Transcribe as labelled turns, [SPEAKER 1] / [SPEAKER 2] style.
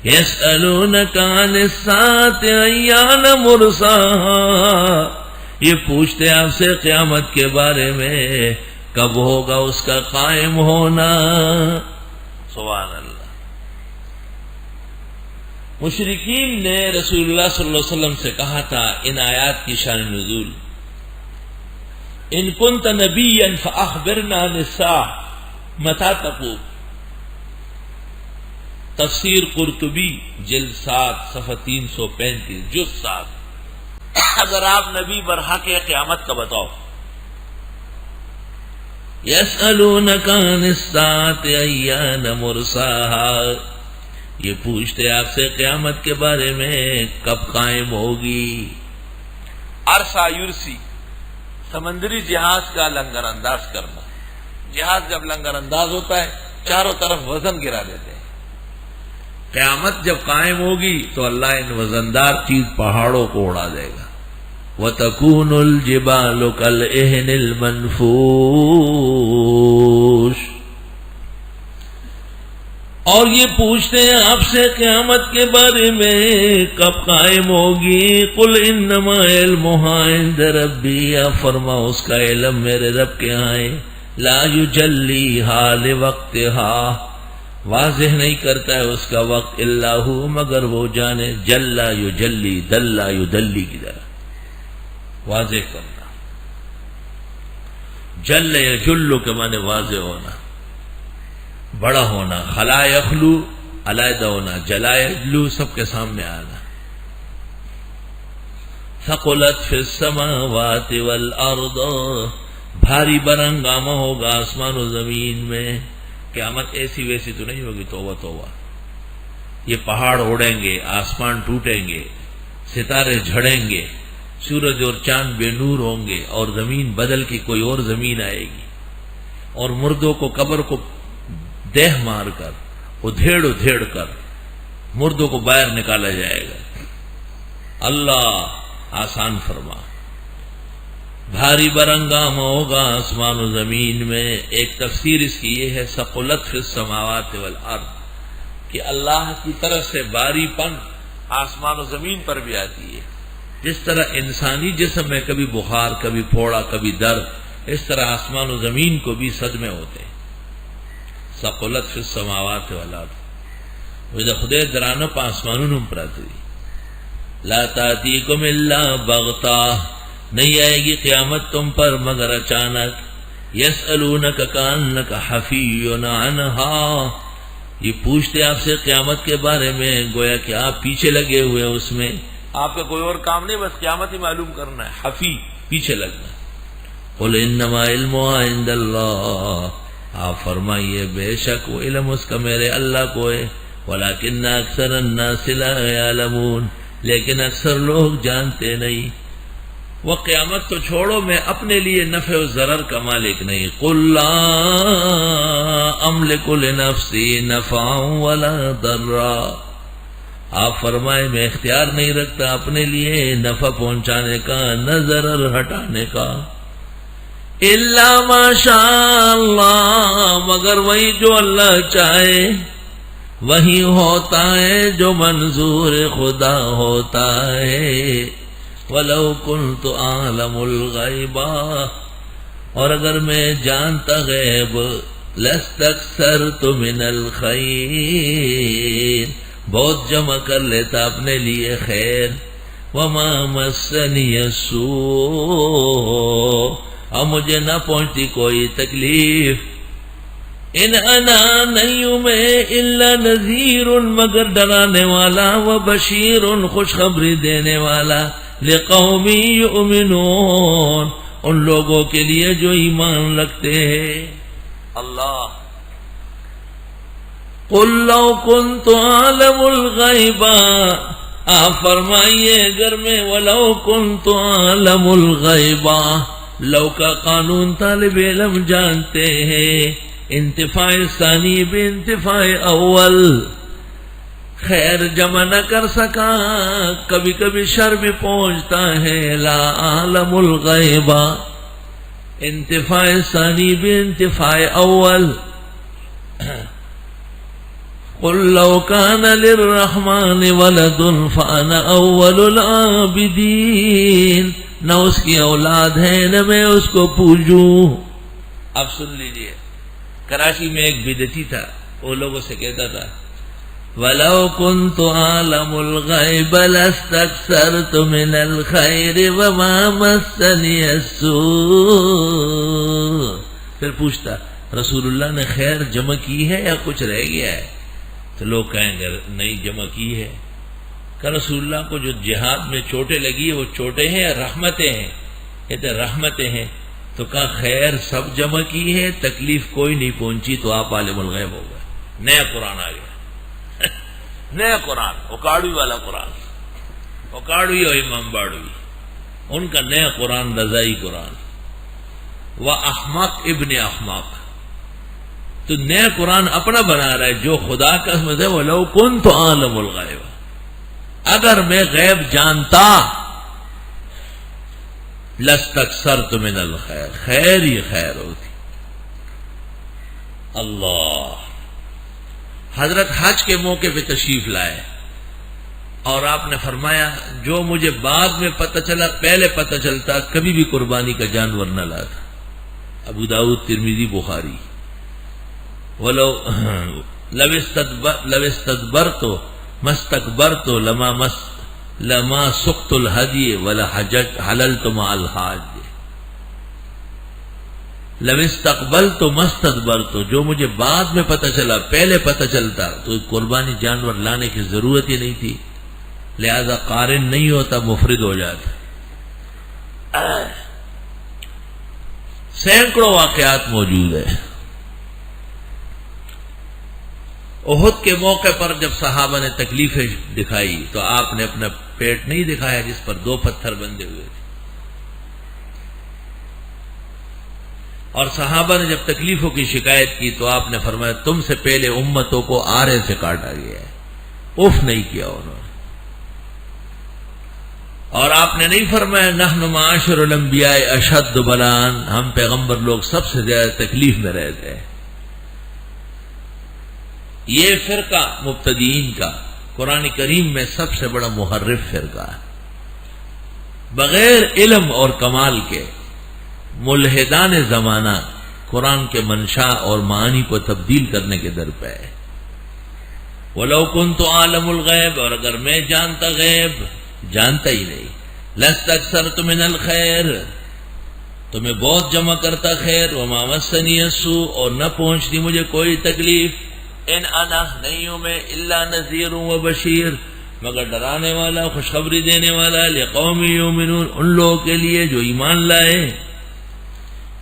[SPEAKER 1] یسألونک عن الساعۃ ایان مرساہا، یہ پوچھتے آپ سے قیامت کے بارے میں کب ہوگا اس کا قائم ہونا۔ سبحان اللہ۔ مشرکین نے رسول اللہ صلی اللہ علیہ وسلم سے کہا تھا ان آیات کی شان نزول، ان کنت نبیا فاخبرنا عن الساعۃ متی تقوم۔ تفسیر قرطبی جلد 7 صفحہ 335 جز 7۔ اگر آپ نبی برحق ہے قیامت کا بتاؤ۔ یسألونک عن الساعۃ ایان مرساہا، یہ پوچھتے آپ سے قیامت کے بارے میں کب قائم ہوگی۔ عرصہ یرسی، سمندری جہاز کا لنگر انداز کرنا۔ جہاز جب لنگر انداز ہوتا ہے چاروں طرف وزن گرا دیتے ہیں۔ قیامت جب قائم ہوگی تو اللہ ان وزندار چیز پہاڑوں کو اڑا دے گا۔ وَتَكُونُ الْجِبَالُ كَالْعِهْنِ الْمَنْفُوشِ، اور یہ پوچھتے ہیں آپ سے قیامت کے بارے میں کب قائم ہوگی۔ قُلْ إِنَّمَا عِلْمُهَا عِنْدَ رَبِّي، یا فرماؤ اس کا علم میرے رب کے ہاں ہے۔ لَا يُجَلِّيهَا لِوَقْتِهَا، واضح نہیں کرتا ہے اس کا وقت، الا ہو مگر وہ جانے۔ جل یجلی، دل یدلی کی طرح واضح کرنا۔ جل یجل کے معنی واضح ہونا، بڑا ہونا۔ خلا یخلو علیحدہ ہونا، جلا یجلو سب کے سامنے آنا۔ ثقلت فی السماوات والارض، بھاری برہنگامہ ہوگا آسمان و زمین میں۔ قیامت ایسی ویسی تو نہیں ہوگی، توبہ توبہ۔ یہ پہاڑ اڑیں گے، آسمان ٹوٹیں گے، ستارے جھڑیں گے، سورج اور چاند بے نور ہوں گے، اور زمین بدل کی کوئی اور زمین آئے گی، اور مردوں کو قبر کو دیہ مار کر ادھیڑ کر مردوں کو باہر نکالا جائے گا۔ اللہ آسان فرما۔ بھاری برہنگامہ ہوگا آسمان و زمین میں۔ ایک تفسیر اس کی یہ ہے ثقلت فی السماوات والارض، کہ اللہ کی طرف سے باری پن آسمان و زمین پر بھی آتی ہے۔ جس طرح انسانی جسم میں کبھی بخار، کبھی پھوڑا، کبھی درد، اس طرح آسمان و زمین کو بھی صدمے ہوتے ہیں۔ ثقلت فی السماوات والارض، وہ خدای درانه په آسمانونو پراته دي۔ لا تاتیکم الا بغتہ، نہیں آئے گی قیامت تم پر مگر اچانک۔ یسألونک کأنک حفی عنہا، یہ پوچھتے آپ سے قیامت کے بارے میں گویا کہ آپ پیچھے لگے ہوئے اس میں، آپ کا کوئی اور کام نہیں، بس قیامت ہی معلوم کرنا ہے۔ حفی پیچھے لگنا۔ قل انما علمها عند اللہ، آپ فرمائیے بے شک وہ علم اس کا میرے اللہ کو ہے۔ ولکن اکثر الناس لا یعلمون، لیکن اکثر لوگ جانتے نہیں۔ وہ قیامت تو چھوڑو، میں اپنے لیے نفع و ضرر کا مالک نہیں۔ قل لا املک لنفسی نفعا ولا ضرا، آپ فرمائے میں اختیار نہیں رکھتا اپنے لیے نفع پہنچانے کا نہ ضرر ہٹانے کا۔ الا ما شاء اللہ، مگر وہی جو اللہ چاہے وہی ہوتا ہے جو منظور خدا ہوتا ہے۔ وَلَوْ كُنْتُ أَعْلَمُ الْغَيْبَ، اور اگر میں جانتا غیب، لَاسْتَكْثَرْتُ مِنَ الْخَيْرِ، بہت جمع کر لیتا اپنے لیے خیر۔ وَمَا مَسَّنِيَ السُّوءُ، اور مجھے نہ پہنچتی کوئی تکلیف۔ ان انا نہیں ہوں میں الا نذیر، مگر ڈرانے والا، و بشیر خوشخبری دینے والا، لقوم یؤمنون، ان لوگوں کے لیے جو ایمان رکھتے ہیں۔ اللہ قل لو کنت اعلم الغیب، آپ فرمائیے اگر میں ولو کنت اعلم الغیب، لو کا قانون طالب علم جانتے ہیں، انتفاع ثانی بے انتفاع اول، خیر جمع نہ کر سکا، کبھی کبھی شر میں پہنچتا ہے۔ لا عالم الغیب، انتفاع ثانی بے انتفاع اول۔ قل لو كان للرحمن ولد فانا اول العابدین، نہ اس کی اولاد ہے نہ میں اس کو پوجوں۔ اب سن لیجئے، کراچی میں ایک بدعتی تھا، وہ لوگوں سے کہتا تھا وَلَوْ كُنْتُ أَعْلَمُ الْغَيْبَ لَاسْتَكْثَرْتُ مِنَ الْخَيْرِ وَمَا مَسَّنِيَ السُّوءُ۔ پھر پوچھتا رسول اللہ نے خیر جمع کی ہے یا کچھ رہ گیا ہے؟ تو لوگ کہیں گے نہیں جمع کی ہے۔ کہ رسول اللہ کو جو جہاد میں چوٹیں لگی ہے وہ چوٹیں ہیں یا رحمتیں ہیں؟ کہتے رحمتیں ہیں۔ تو کہا خیر سب جمع کی ہے، تکلیف کوئی نہیں پہنچی، تو آپ عالم الغیب ہو گئے۔ نیا قرآن آ گیا، نیا قرآن، اوکاڑوی والا قرآن، اوکاڑوی اور امام باڑوی، ان کا نیا قرآن رضائی قرآن، وہ احمق ابن احمق۔ تو نیا قرآن اپنا بنا رہا ہے، جو خدا کا اسم ہے وَلَوْ كُنْتُ أَعْلَمُ الْغَيْبَ، اگر میں غیب جانتا لَاسْتَكْثَرْتُ مِنَ الْخَيْرِ، خیر ہی خیر ہوتی۔ اللہ حضرت حج کے موقع پہ تشریف لائے اور آپ نے فرمایا جو مجھے بعد میں پتہ چلا پہلے پتہ چلتا کبھی بھی قربانی کا جانور نہ لاتا۔ ابو داؤد، ترمذی، بخاری۔ لو استدبرت مستكبرت لما سقت الهدي ولا حللت مع الحاج۔ لو استقبلت مستدبرت، جو مجھے بعد میں پتہ چلا پہلے پتہ چلتا تو قربانی جانور لانے کی ضرورت ہی نہیں تھی، لہذا قارن نہیں ہوتا، مفرد ہو جاتا۔ سینکڑوں واقعات موجود ہیں۔ احد کے موقع پر جب صحابہ نے تکلیفیں دکھائی تو آپ نے اپنا پیٹ نہیں دکھایا جس پر 2 پتھر بندھے ہوئے تھے، اور صحابہ نے جب تکلیفوں کی شکایت کی تو آپ نے فرمایا تم سے پہلے امتوں کو آرے سے کاٹا گیا ہے، اف نہیں کیا انہوں نے۔ اور آپ نے نہیں فرمایا نحن معاشر الانبیاء اشد بلان، ہم پیغمبر لوگ سب سے زیادہ تکلیف میں رہتے ہیں۔ یہ فرقہ مبتدئین کا قرآن کریم میں سب سے بڑا محرف فرقہ ہے، بغیر علم اور کمال کے ملحدان زمانہ قرآن کے منشا اور معانی کو تبدیل کرنے کے در پہ ہے۔ وَلَوْ كُنْتُ أَعْلَمُ الْغَيْبَ، اور اگر میں جانتا غیب، جانتا ہی نہیں، لَاسْتَكْثَرْتُ مِنَ الْخَيْرِ، تو میں بہت جمع کرتا خیر، وَمَا مَسَّنِيَ السُّوءُ، اور نہ پہنچتی مجھے کوئی تکلیف، ان انا نہیں ہوں میں الا نذیر و بشیر، مگر ڈرانے والا، خوشخبری دینے والا، لقوم یؤمنون، ان لوگوں کے لیے جو ایمان لائے۔